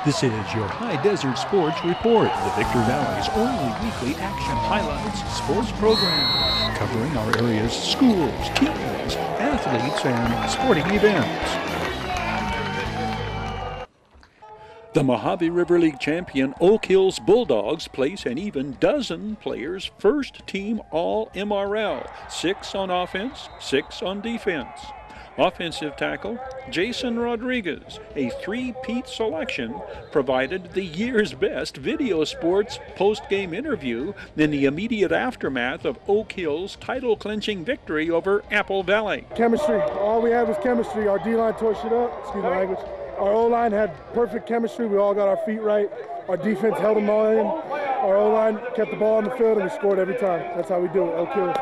This is your High Desert Sports Report, the Victor Valley's only weekly action highlights sports program, covering our area's schools, teams, athletes, and sporting events. The Mojave River League champion Oak Hills Bulldogs place an even dozen players first team All-MRL, 6 on offense, 6 on defense. Offensive tackle Jason Rodriguez, a three-peat selection, provided the year's best video sports post-game interview in the immediate aftermath of Oak Hill's title-clinching victory over Apple Valley. Chemistry. All we had was chemistry. Our D-line tore shit up. Excuse my language. Our O-line had perfect chemistry. We all got our feet right. Our defense held them all in. Our O-line kept the ball on the field, and we scored every time. That's how we do it. Oak Hills.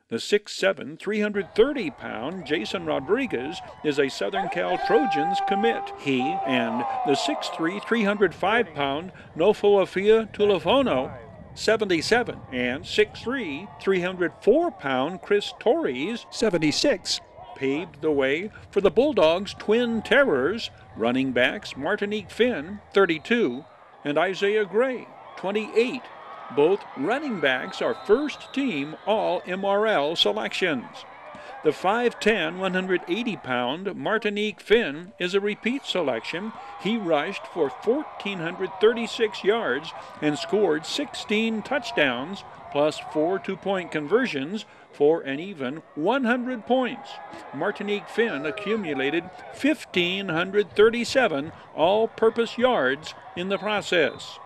The 6'7", 330-pound Jason Rodriguez is a Southern Cal Trojans commit. He and the 6'3", 305-pound Nofoafia Tulifono, 77, and 6'3", 304-pound Chris Torres, 76, paved the way for the Bulldogs' twin terrors, running backs Martinique Finn, 32, and Isaiah Gray, 28. Both running backs are first-team All-MRL selections. The 5'10", 180-pound Martinique Finn is a repeat selection. He rushed for 1,436 yards and scored 16 touchdowns, plus 4 two-point conversions for an even 100 points. Martinique Finn accumulated 1,537 all-purpose yards in the process.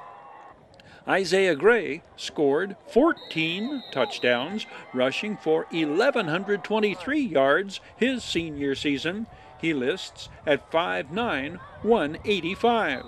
Isaiah Gray scored 14 touchdowns, rushing for 1,123 yards his senior season. He lists at 5'9", 185.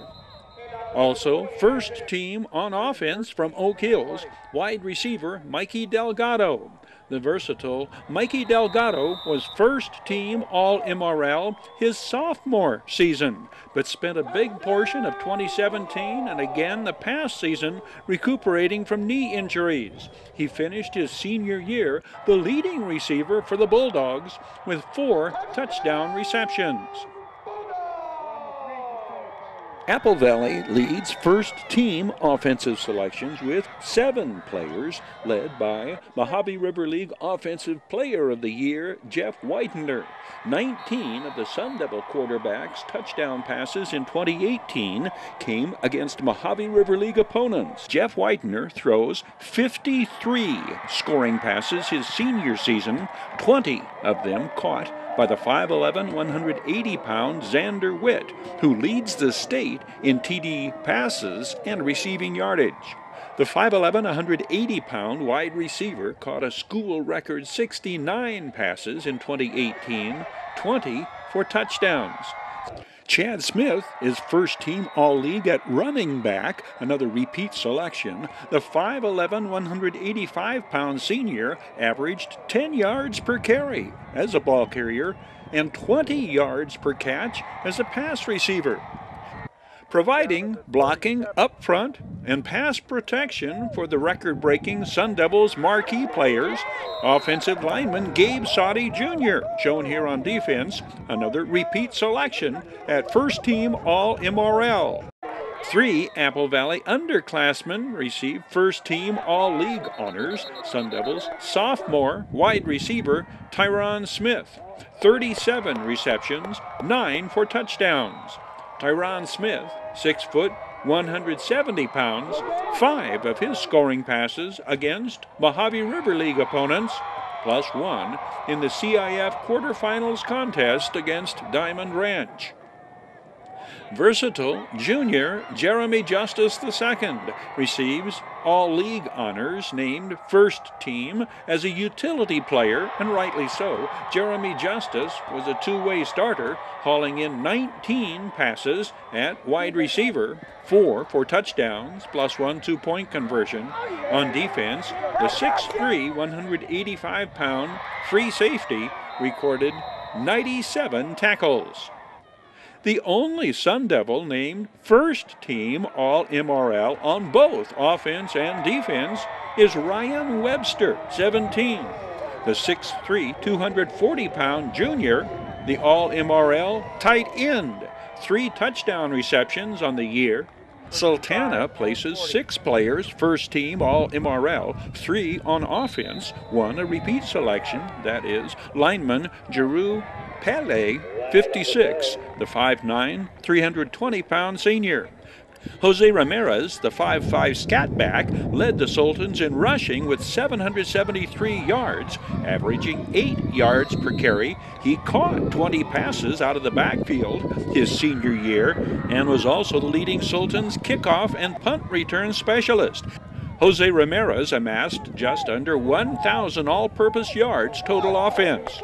Also, first team on offense from Oak Hills, wide receiver Mikey Delgado. The versatile Mikey Delgado was first team All-MRL his sophomore season, but spent a big portion of 2017 and again the past season recuperating from knee injuries. He finished his senior year the leading receiver for the Bulldogs with 4 touchdown receptions. Apple Valley leads first-team offensive selections with 7 players, led by Mojave River League Offensive Player of the Year, Jeff Whitener. 19 of the Sun Devil quarterbacks' touchdown passes in 2018 came against Mojave River League opponents. Jeff Whitener throws 53 scoring passes his senior season, 20 of them caught by the 5'11", 180-pound Xander Witt, who leads the state in TD passes and receiving yardage. The 5'11", 180-pound wide receiver caught a school record 69 passes in 2018, 20 for touchdowns. Chad Smith is first-team All-League at running back, another repeat selection. The 5'11", 185-pound senior averaged 10 yards per carry as a ball carrier and 20 yards per catch as a pass receiver, providing blocking up front and pass protection for the record-breaking Sun Devils marquee players. Offensive lineman Gabe Soddy Jr., shown here on defense, another repeat selection at first-team All-MRL. 3 Apple Valley underclassmen received first-team All-League honors. Sun Devils sophomore wide receiver Tyron Smith, 37 receptions, 9 for touchdowns. Tyron Smith, 6 foot, 170 pounds, 5 of his scoring passes against Mojave River League opponents, plus 1 in the CIF quarterfinals contest against Diamond Ranch. Versatile junior Jeremy Justice II receives All-League honors, named first team as a utility player, and rightly so. Jeremy Justice was a two-way starter, hauling in 19 passes at wide receiver, 4 for touchdowns, plus 1 two-point conversion. On defense, the 6'3", 185-pound free safety recorded 97 tackles. The only Sun Devil named first team All-MRL on both offense and defense is Ryan Webster, 17. The 6'3", 240-pound junior, the All-MRL tight end, 3 touchdown receptions on the year. Sultana places 6 players, first team All-MRL, 3 on offense, 1 a repeat selection, that is lineman Jeru Pele, 56, the 5'9", 320-pound senior. Jose Ramirez, the 5'5" scat back, led the Sultans in rushing with 773 yards, averaging 8 yards per carry. He caught 20 passes out of the backfield his senior year and was also the leading Sultans kickoff and punt return specialist. Jose Ramirez amassed just under 1,000 all-purpose yards total offense.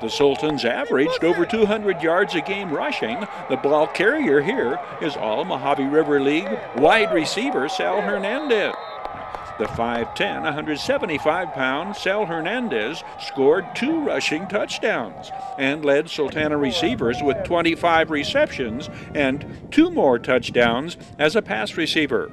The Sultans averaged over 200 yards a game rushing. The ball carrier here is all Mojave River League wide receiver Sal Hernandez. The 5'10", 175-pound Sal Hernandez scored 2 rushing touchdowns and led Sultana receivers with 25 receptions and 2 more touchdowns as a pass receiver.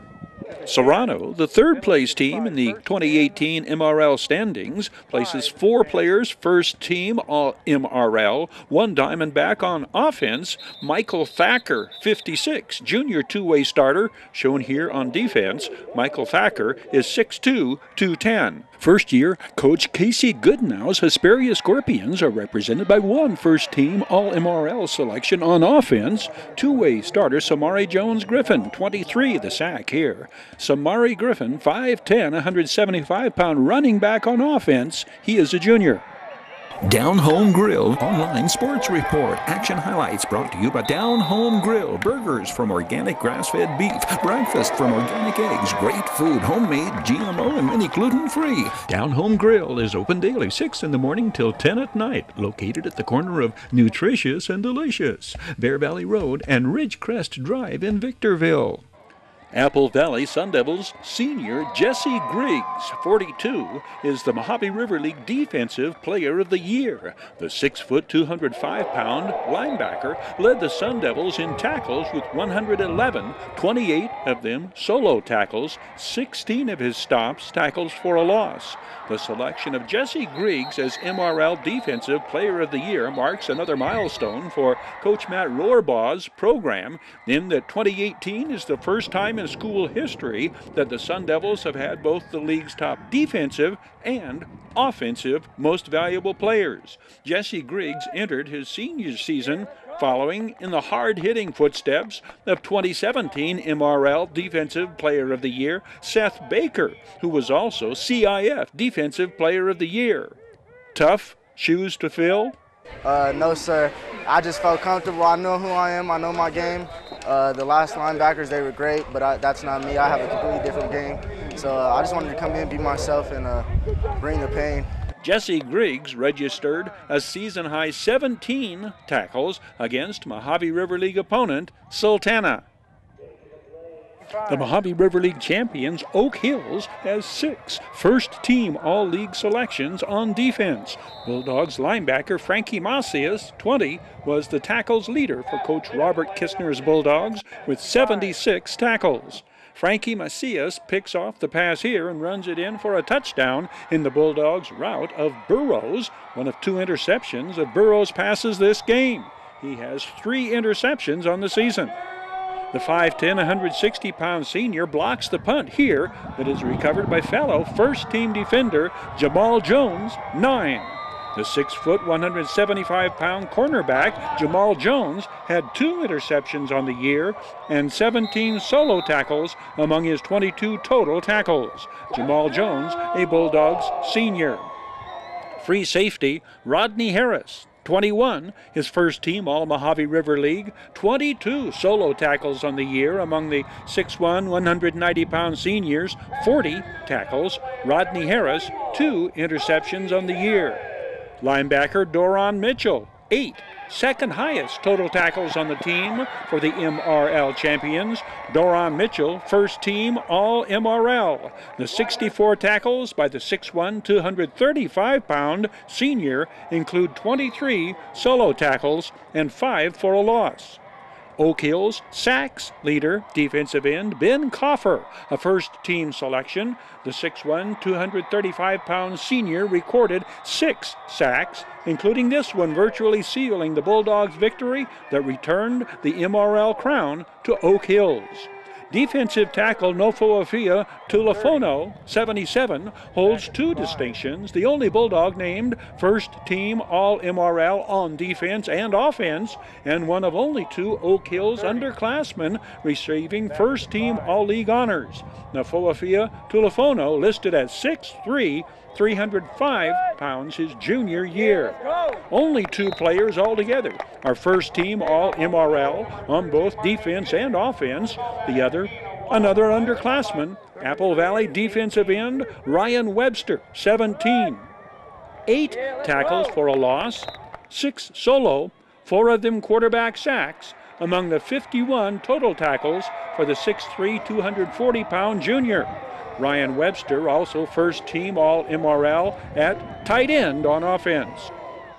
Serrano, the third-place team in the 2018 MRL standings, places 4 players, first team All-MRL, 1 Diamondback on offense, Michael Thacker, 56, junior two-way starter, shown here on defense. Michael Thacker is 6'2", 210. First year, Coach Casey Goodnow's Hesperia Scorpions are represented by 1 first-team All-MRL selection on offense, two-way starter Samari Jones-Griffin, 23, the sack here. Samari Griffin, 5'10", 175-pound running back on offense. He is a junior. Down Home Grill online sports report. Action highlights brought to you by Down Home Grill. Burgers from organic grass-fed beef. Breakfast from organic eggs. Great food, homemade, GMO, and many gluten-free. Down Home Grill is open daily, 6 in the morning till 10 at night. Located at the corner of Nutritious and Delicious, Bear Valley Road and Ridgecrest Drive in Victorville. Apple Valley Sun Devils senior Jesse Griggs, 42, is the Mojave River League Defensive Player of the Year. The 6', 205-pound linebacker led the Sun Devils in tackles with 111, 28 of them solo tackles, 16 of his stops tackles for a loss. The selection of Jesse Griggs as MRL Defensive Player of the Year marks another milestone for Coach Matt Rohrbaugh's program, in that 2018 is the first time in school history that the Sun Devils have had both the league's top defensive and offensive most valuable players. Jesse Griggs entered his senior season following in the hard-hitting footsteps of 2017 MRL Defensive Player of the Year Seth Baker, who was also CIF Defensive Player of the Year. Tough shoes to fill? No, sir. I just felt comfortable. I know who I am. I know my game. The last linebackers, they were great, but that's not me. I have a completely different game. So I just wanted to come in, be myself, and bring the pain. Jesse Griggs registered a season-high 17 tackles against Mojave River League opponent Sultana. The Mojave River League champions Oak Hills has 6 first-team All-League selections on defense. Bulldogs linebacker Frankie Macias, 20, was the tackles leader for Coach Robert Kistner's Bulldogs with 76 tackles. Frankie Macias picks off the pass here and runs it in for a touchdown in the Bulldogs' rout of Burrows, one of 2 interceptions of Burrows' passes this game. He has 3 interceptions on the season. The 5'10", 160-pound senior blocks the punt here that is recovered by fellow first-team defender Jamal Jones, 9. The 6', 175-pound cornerback Jamal Jones had 2 interceptions on the year and 17 solo tackles among his 22 total tackles. Jamal Jones, a Bulldogs senior. Free safety Rodney Harris, 21, his first team All-Mojave River League, 22 solo tackles on the year among the 6'1", 190-pound seniors, 40 tackles. Rodney Harris, 2 interceptions on the year. Linebacker Doron Mitchell, 8, second highest total tackles on the team for the MRL champions. Doron Mitchell, first team All-MRL. The 64 tackles by the 6'1", 235-pound senior include 23 solo tackles and 5 for a loss. Oak Hill's sacks leader, defensive end Ben Coffer, a first-team selection. The 6'1", 235-pound senior recorded 6 sacks, including this one virtually sealing the Bulldogs' victory that returned the MRL crown to Oak Hills. Defensive tackle Nofoafia Tulafono, 77, holds 2 distinctions, the only Bulldog named first-team All-MRL on defense and offense, and one of only 2 Oak Hills underclassmen receiving first-team All-League honors. Nofoafia Tulafono listed at 6'3", 305 pounds his junior year. Only 2 players altogether are first-team All-MRL on both defense and offense. The other, another underclassman, Apple Valley defensive end Ryan Webster, 17. 8 tackles for a loss, 6 solo, 4 of them quarterback sacks, among the 51 total tackles for the 6'3", 240-pound junior. Ryan Webster also first-team All-MRL at tight end on offense.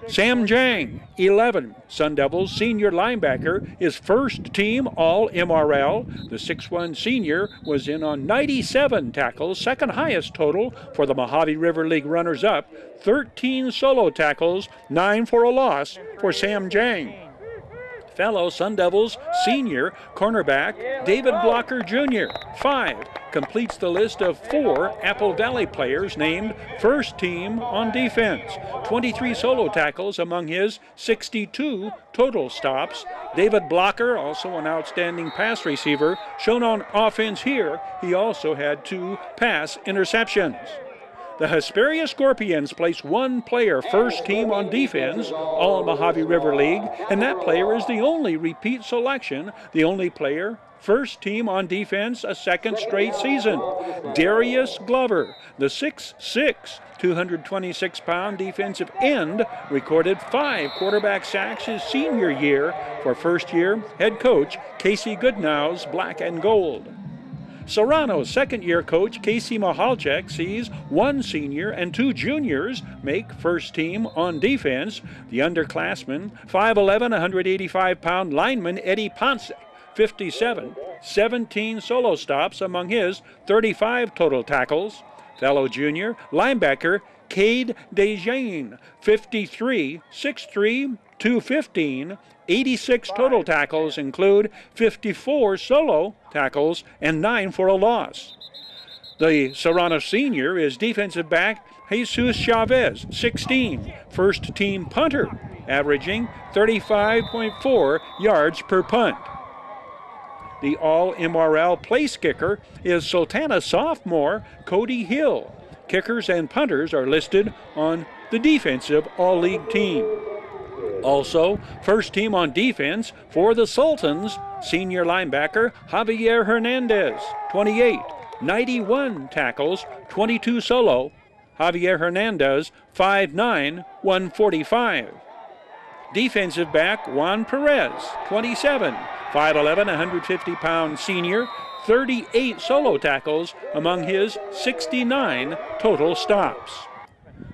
Sam Jang, 11, Sun Devils senior linebacker, is first-team All-MRL. The 6'1" senior was in on 97 tackles, second highest total for the Mojave River League runners-up, 13 solo tackles, 9 for a loss for Sam Jang. Fellow Sun Devils senior cornerback David Blocker Jr., 5, completes the list of 4 Apple Valley players named first team on defense. 23 solo tackles among his 62 total stops. David Blocker, also an outstanding pass receiver, shown on offense here. He also had 2 pass interceptions. The Hesperia Scorpions place 1 player first team on defense, all Mojave River League, and that player is the only repeat selection, the only player first team on defense a second straight season. Darius Glover, the 6'6", 226-pound defensive end, recorded 5 quarterback sacks his senior year for first-year head coach Casey Goodnow's Black and Gold. Serrano's second-year coach Casey Mahalchek sees 1 senior and 2 juniors make first team on defense. The underclassman, 5'11", 185-pound lineman Eddie Ponce, 57, 17 solo stops among his 35 total tackles. Fellow junior linebacker Cade Desjane, 53, 6'3", 215, 86 total tackles include 54 solo tackles and 9 for a loss. The Serrano senior is defensive back Jesus Chavez, 16, first team punter, averaging 35.4 yards per punt. The All-MRL place kicker is Sultana sophomore Cody Hill. Kickers and punters are listed on the defensive All-League team. Also, first team on defense for the Sultans, senior linebacker Javier Hernandez, 28, 91 tackles, 22 solo. Javier Hernandez, 5'9", 145. Defensive back Juan Perez, 27, 5'11", 150-pound senior, 38 solo tackles among his 69 total stops.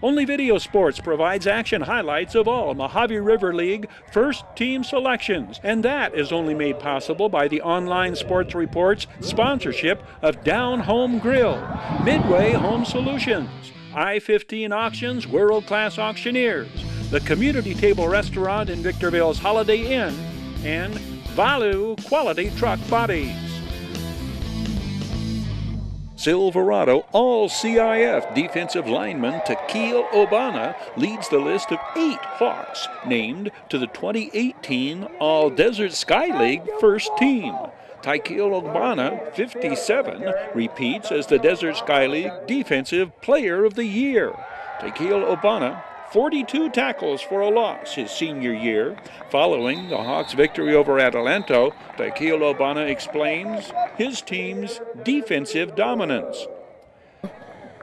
Only Video Sports provides action highlights of all Mojave River League first-team selections, and that is only made possible by the Online Sports Report's sponsorship of Down Home Grill, Midway Home Solutions, I-15 Auctions, world-class auctioneers, the Community Table Restaurant in Victorville's Holiday Inn, and Valu Quality Truck Bodies. Silverado All-CIF defensive lineman Takil Obana leads the list of 8 Hawks named to the 2018 All-Desert Sky League first team. Takil Obana, 57, repeats as the Desert Sky League Defensive Player of the Year. Takil Obana, 42 tackles for a loss his senior year. Following the Hawks' victory over Adelanto, Takil Obana explains his team's defensive dominance.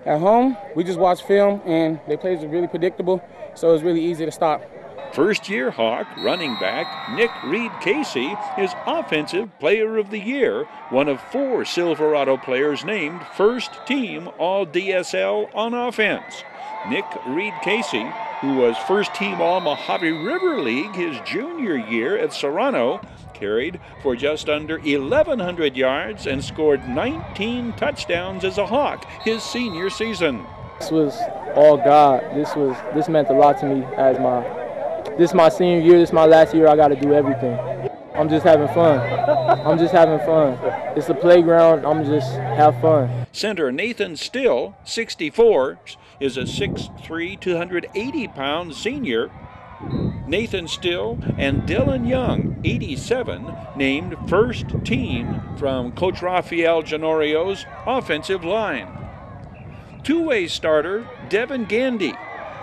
At home, we just watch film, and their plays are really predictable, so it's really easy to stop. First-year Hawk running back Nick Reed-Casey is Offensive Player of the Year, one of 4 Silverado players named first team All-DSL on offense. Nick Reed-Casey who was first team All Mojave River League his junior year at Serrano, carried for just under 1,100 yards and scored 19 touchdowns as a Hawk his senior season. This was all God. This meant a lot to me this is my senior year, this is my last year. I got to do everything. I'm just having fun. It's a playground. I'm just have fun. Center Nathan Still, 64, is a 6'3", 280-pound senior. Nathan Still and Dylan Young, 87, named first team from Coach Rafael Genorio's offensive line. Two-way starter Devin Gandy,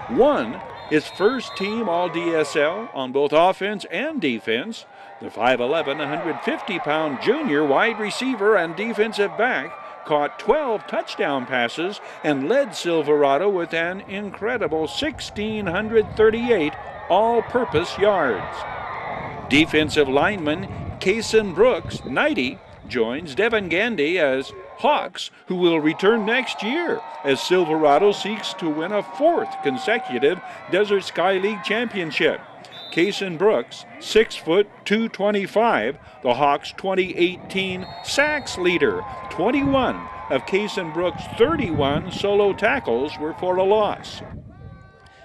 1, is first team All-DSL on both offense and defense. The 5'11", 150-pound junior wide receiver and defensive back caught 12 touchdown passes and led Silverado with an incredible 1,638 all-purpose yards. Defensive lineman Kaysen Brooks, 90, joins Devin Gandy as Hawks, who will return next year as Silverado seeks to win a 4th consecutive Desert Sky League championship. Kaysen Brooks, 6 foot 225, the Hawks' 2018 sacks leader. 21 of Kaysen Brooks' 31 solo tackles were for a loss.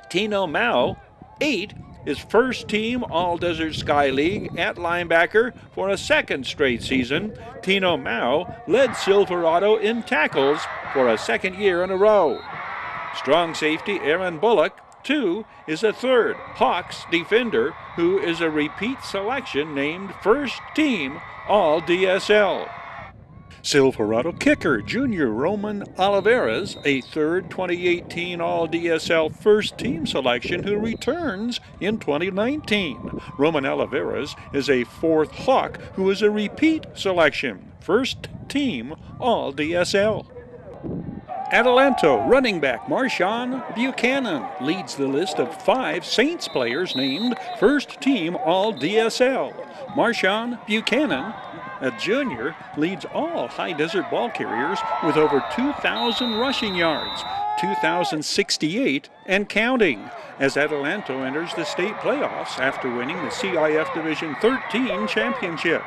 Tino Mao, 8, is first team All-Desert Sky League at linebacker for a 2nd straight season. Tino Mao led Silverado in tackles for a 2nd year in a row. Strong safety Aaron Bullock, 2, is a 3rd Hawks defender who is a repeat selection named first team All-DSL. Silverado kicker junior Roman Oliveras, a 3rd 2018 All-DSL first team selection who returns in 2019. Roman Oliveras is a 4th Hawk who is a repeat selection, first team All-DSL. Adelanto running back Marshawn Buchanan leads the list of 5 Saints players named first team All-DSL. Marshawn Buchanan, a junior, leads all High Desert ball carriers with over 2,000 rushing yards, 2,068 and counting, as Adelanto enters the state playoffs after winning the CIF Division 13 championship.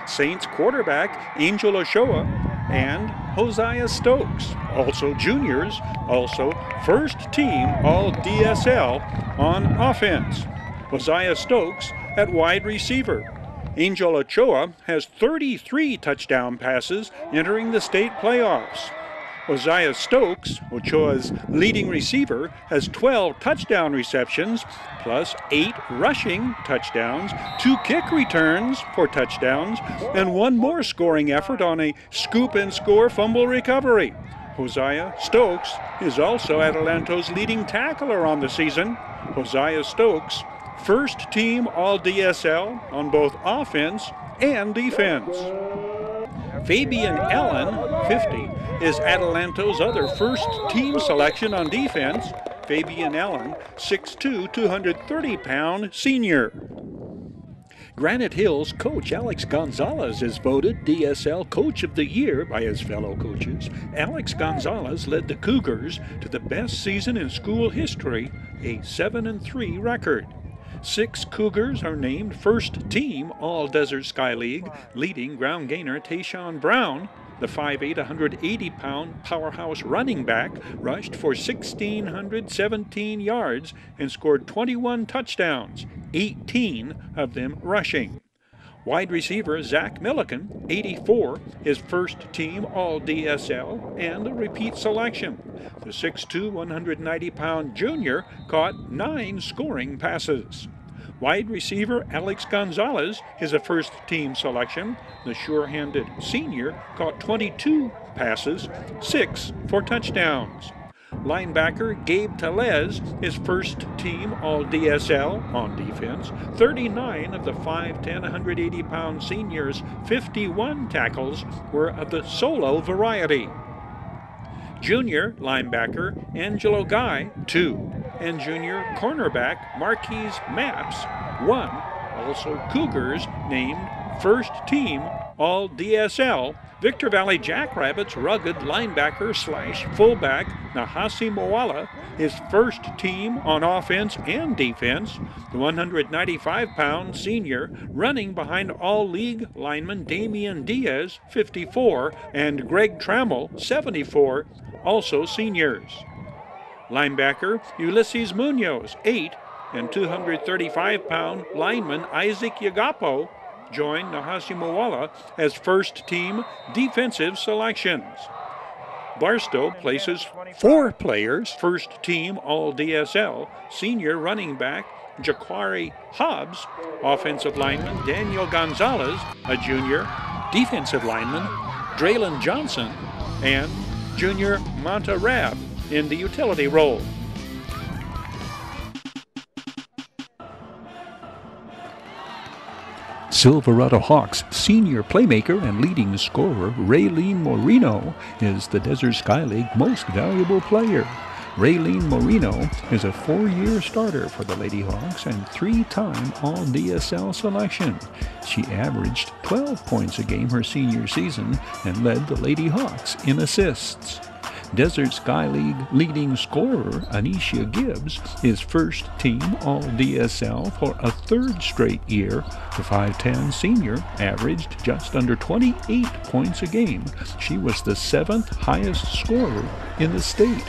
Saints quarterback Angel Ochoa and Hosea Stokes, also juniors, also first team All-DSL on offense. Hosea Stokes at wide receiver. Angel Ochoa has 33 touchdown passes entering the state playoffs. Hosea Stokes, Ochoa's leading receiver, has 12 touchdown receptions, plus 8 rushing touchdowns, 2 kick returns for touchdowns, and 1 more scoring effort on a scoop and score fumble recovery. Hosea Stokes is also Adelanto's leading tackler on the season. Hosea Stokes, first team All-DSL on both offense and defense. Fabian Allen, 50, is Adelanto's other first team selection on defense. Fabian Allen, 6'2", 230-pound senior. Granite Hills coach Alex Gonzalez is voted DSL Coach of the Year by his fellow coaches. Alex Gonzalez led the Cougars to the best season in school history, a 7-3 record. 6 Cougars are named first team All-Desert Sky League, leading ground gainer Tayshawn Brown. The 5'8", 180-pound powerhouse running back rushed for 1,617 yards and scored 21 touchdowns, 18 of them rushing. Wide receiver Zach Milliken, 84, is first team All-DSL and a repeat selection. The 6'2", 190-pound junior caught 9 scoring passes. Wide receiver Alex Gonzalez is a first-team selection. The sure-handed senior caught 22 passes, 6 for touchdowns. Linebacker Gabe Telez is first-team All-DSL on defense. 39 of the 5'10", 180-pound seniors' 51 tackles were of the solo variety. Junior linebacker Angelo Guy, 2, and junior cornerback Marquise Maps, 1, also Cougars named first team All DSL. Victor Valley Jackrabbits rugged linebacker / fullback Nahasi Moala is first team on offense and defense. The 195-pound senior running behind all-league lineman Damian Diaz, 54, and Greg Trammell, 74, also seniors. Linebacker Ulysses Munoz, 8, and 235-pound lineman Isaac Yagapo joined Nahasi Moala as first-team defensive selections. Barstow places 4 players, first-team All-DSL, senior running back Jaquari Hobbs, offensive lineman Daniel Gonzalez, a junior, defensive lineman Draylon Johnson, and junior Monta Rab in the utility role. Silverado Hawks senior playmaker and leading scorer Raylene Moreno is the Desert Sky League most valuable player. Raylene Moreno is a 4-year starter for the Lady Hawks and 3-time All-DSL selection. She averaged 12 points a game her senior season and led the Lady Hawks in assists. Desert Sky League leading scorer Anisha Gibbs is first team All-DSL for a 3rd straight year. The 5'10 senior averaged just under 28 points a game. She was the 7th highest scorer in the state.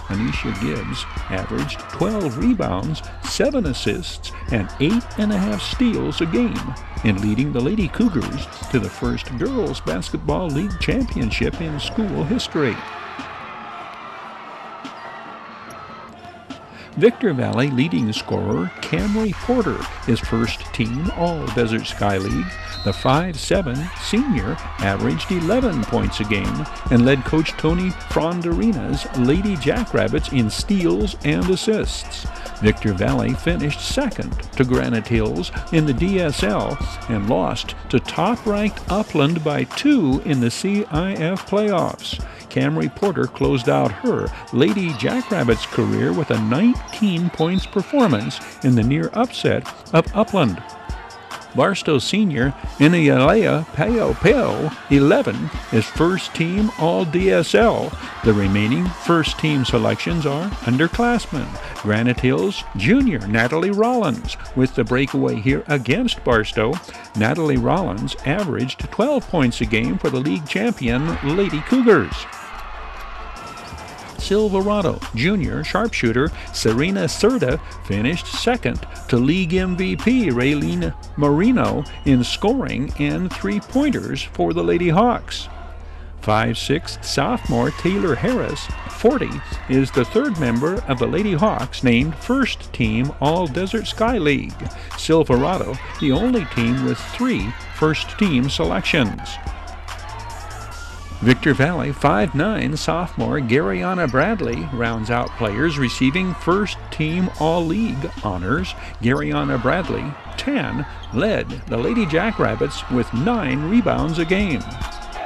Anisha Gibbs averaged 12 rebounds, 7 assists, and 8.5 steals a game in leading the Lady Cougars to the first Girls Basketball League championship in school history. Victor Valley leading scorer Camry Porter is first team All-Desert Sky League. The 5'7 senior averaged 11 points a game and led Coach Tony Fronderina's Lady Jackrabbits in steals and assists. Victor Valley finished second to Granite Hills in the DSL and lost to top-ranked Upland by 2 in the CIF playoffs. Camry Porter closed out her Lady Jackrabbits career with a 19 points performance in the near upset of Upland. Barstow senior Inialea Peo, 11, is first team All-DSL. The remaining first team selections are underclassmen. Granite Hills junior Natalie Rollins. With the breakaway here against Barstow, Natalie Rollins averaged 12 points a game for the league champion Lady Cougars. Silverado junior sharpshooter Serena Serta finished second to league MVP Raylene Moreno in scoring and 3-pointers for the Lady Hawks. 5'6" sophomore Taylor Harris, 40, is the 3rd member of the Lady Hawks named first team All-Desert Sky League. Silverado, the only team with 3 first-team selections. Victor Valley 5'9" sophomore Garyana Bradley rounds out players receiving first-team All-League honors. Garyana Bradley, 10, led the Lady Jackrabbits with 9 rebounds a game.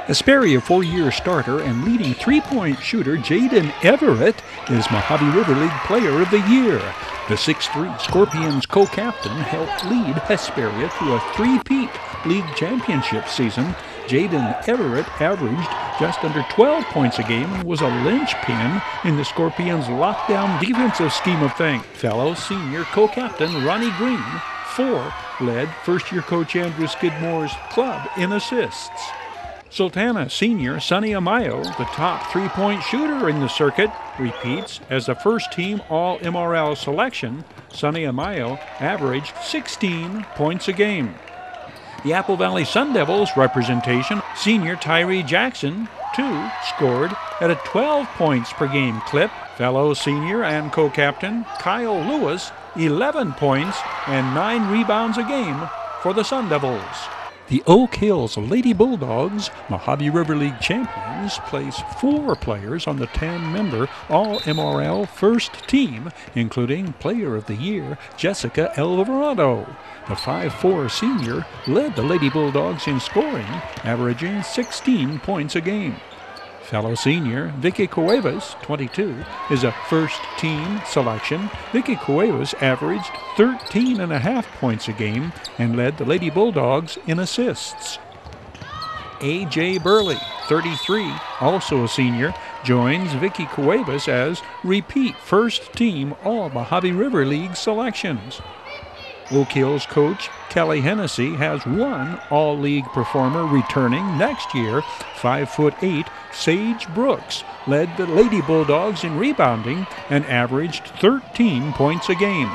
Hesperia 4-year starter and leading 3-point shooter Jaden Everett is Mojave River League Player of the Year. The 6'3" Scorpions co-captain helped lead Hesperia to a 3-peat league championship season. Jaden Everett averaged just under 12 points a game and was a linchpin in the Scorpions' lockdown defensive scheme of things. Fellow senior co-captain Ronnie Green, 4, led first-year coach Andrew Skidmore's club in assists. Sultana senior Sonny Amayo, the top 3-point shooter in the circuit, repeats as the first-team All-MRL selection. Sonny Amayo averaged 16 points a game. The Apple Valley Sun Devils representation, senior Tyree Jackson, 2, scored at a 12 points per game clip. Fellow senior and co-captain Kyle Lewis, 11 points and 9 rebounds a game for the Sun Devils. The Oak Hills Lady Bulldogs, Mojave River League champions, place 4 players on the 10-member All-MRL first team, including Player of the Year Jessica Alvarado. The 5'4" senior led the Lady Bulldogs in scoring, averaging 16 points a game. Fellow senior Vicky Cuevas, 22, is a first-team selection. Vicky Cuevas averaged 13.5 points a game and led the Lady Bulldogs in assists. A.J. Burley, 33, also a senior, joins Vicky Cuevas as repeat first-team All-Mojave River League selections. Oak Hill's coach, Kelly Hennessy, has one All-League performer returning next year. 5'8", Sage Brooks led the Lady Bulldogs in rebounding and averaged 13 points a game.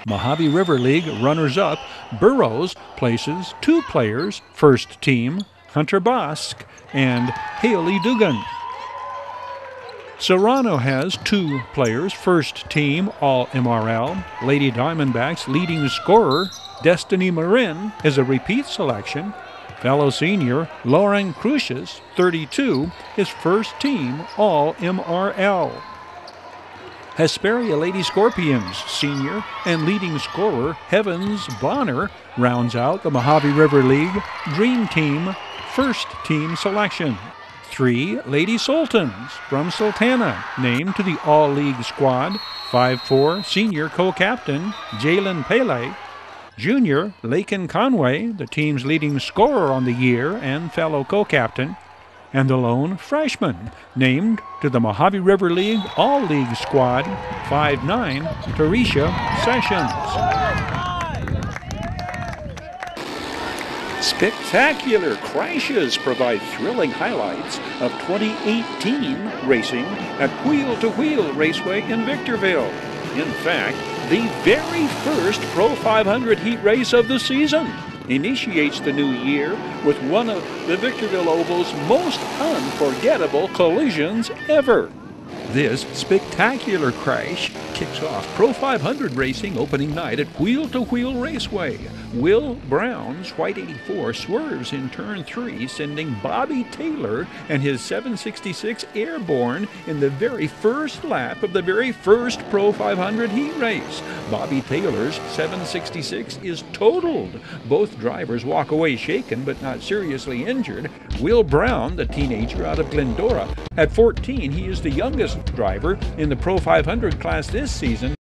Mojave River League runners-up, Burroughs places two players, first team, Hunter Bosk and Haley Dugan. Serrano has two players, first team All-MRL. Lady Diamondbacks leading scorer, Destiny Marin, is a repeat selection. Fellow senior Lauren Crucius, 32, is first team All-MRL. Hesperia Lady Scorpions senior and leading scorer Heavens Bonner rounds out the Mojave River League Dream Team first team selection. 3 Lady Sultans from Sultana named to the All-League squad. 5'4" senior co-captain Jalen Pele. Junior Lakin Conway, the team's leading scorer on the year and fellow co-captain. And the lone freshman, named to the Mojave River League All-League squad, 5'9", Tarisha Sessions. Spectacular crashes provide thrilling highlights of 2018 racing at Wheel to Wheel Raceway in Victorville. In fact, the very first Pro 500 heat race of the season initiates the new year with one of the Victorville Oval's most unforgettable collisions ever. This spectacular crash kicks off Pro 500 racing opening night at Wheel to Wheel Raceway. Will Brown's White 84 swerves in turn 3, sending Bobby Taylor and his 766 airborne in the very first lap of the very first Pro 500 heat race. Bobby Taylor's 766 is totaled. Both drivers walk away shaken but not seriously injured. Will Brown, the teenager out of Glendora, at 14, he is the youngest driver in the Pro 500 class this season.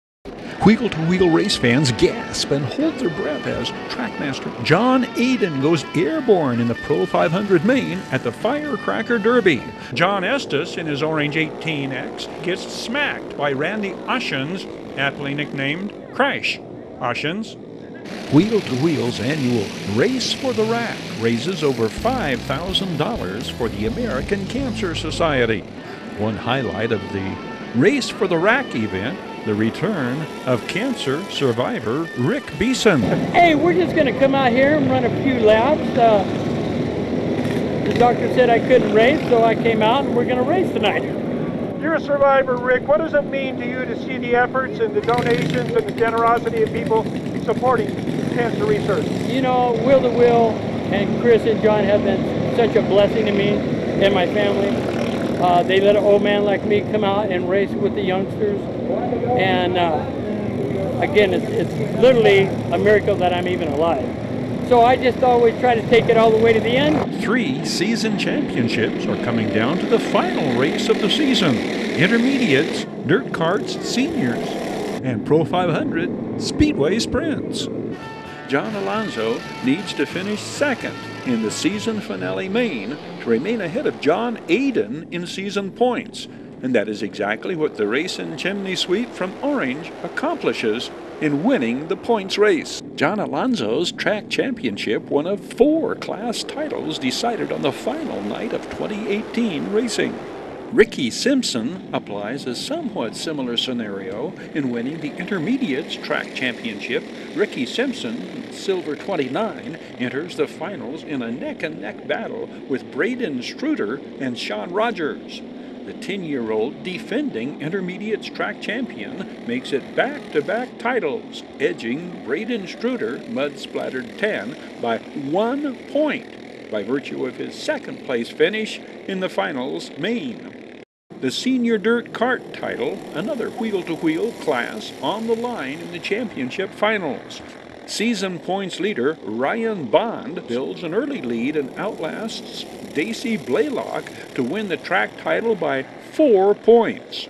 Wheel-to-wheel race fans gasp and hold their breath as trackmaster John Aiden goes airborne in the Pro 500 main at the Firecracker Derby. John Estes, in his orange 18X, gets smacked by Randy Ushins, aptly nicknamed Crash Ushins. Wheel to Wheel's annual Race for the Rack raises over $5,000 for the American Cancer Society. One highlight of the Race for the Rack event, the return of cancer survivor Rick Beeson. Hey, we're just going to come out here and run a few laps. The doctor said I couldn't race, so I came out and we're going to race tonight. You're a survivor, Rick. What does it mean to you to see the efforts and the donations and the generosity of people supporting cancer research? You know, Wheel to Wheel and Chris and John have been such a blessing to me and my family. They let an old man like me come out and race with the youngsters. And again, it's literally a miracle that I'm even alive. So I just always try to take it all the way to the end. 3 season championships are coming down to the final race of the season. Intermediates, dirt carts, seniors, and Pro 500 speedway sprints. John Alonso needs to finish second in the season finale main to remain ahead of John Aiden in season points. And that is exactly what the Racing Chimney Sweep from Orange accomplishes in winning the points race. John Alonso's track championship, one of 4 class titles decided on the final night of 2018 racing. Ricky Simpson applies a somewhat similar scenario in winning the Intermediates track championship. Ricky Simpson, silver 29, enters the finals in a neck-and-neck battle with Braden Struder and Sean Rogers. The 10-year-old defending Intermediates track champion makes it back-to-back titles, edging Braden Struder, mud-splattered 10, by 1 point by virtue of his second-place finish in the finals main. The senior dirt cart title, another wheel-to-wheel class on the line in the championship finals. Season points leader Ryan Bond builds an early lead and outlasts Daisy Blaylock to win the track title by 4 points.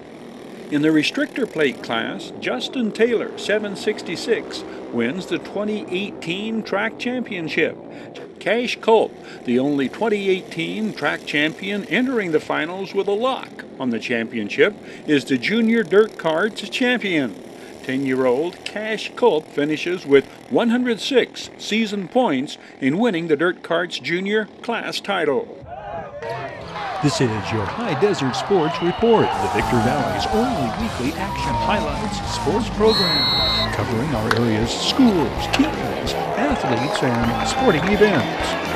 In the restrictor plate class, Justin Taylor, 766, wins the 2018 track championship. Cash Culp, the only 2018 track champion entering the finals with a lock on the championship, is the junior dirt karts champion. 10-year-old Cash Culp finishes with 106 season points in winning the dirt karts junior class title. This is your Hdsr Sports Report, the Victor Valley's only weekly action highlights sports program, covering our area's schools, teams, athletes, and sporting events.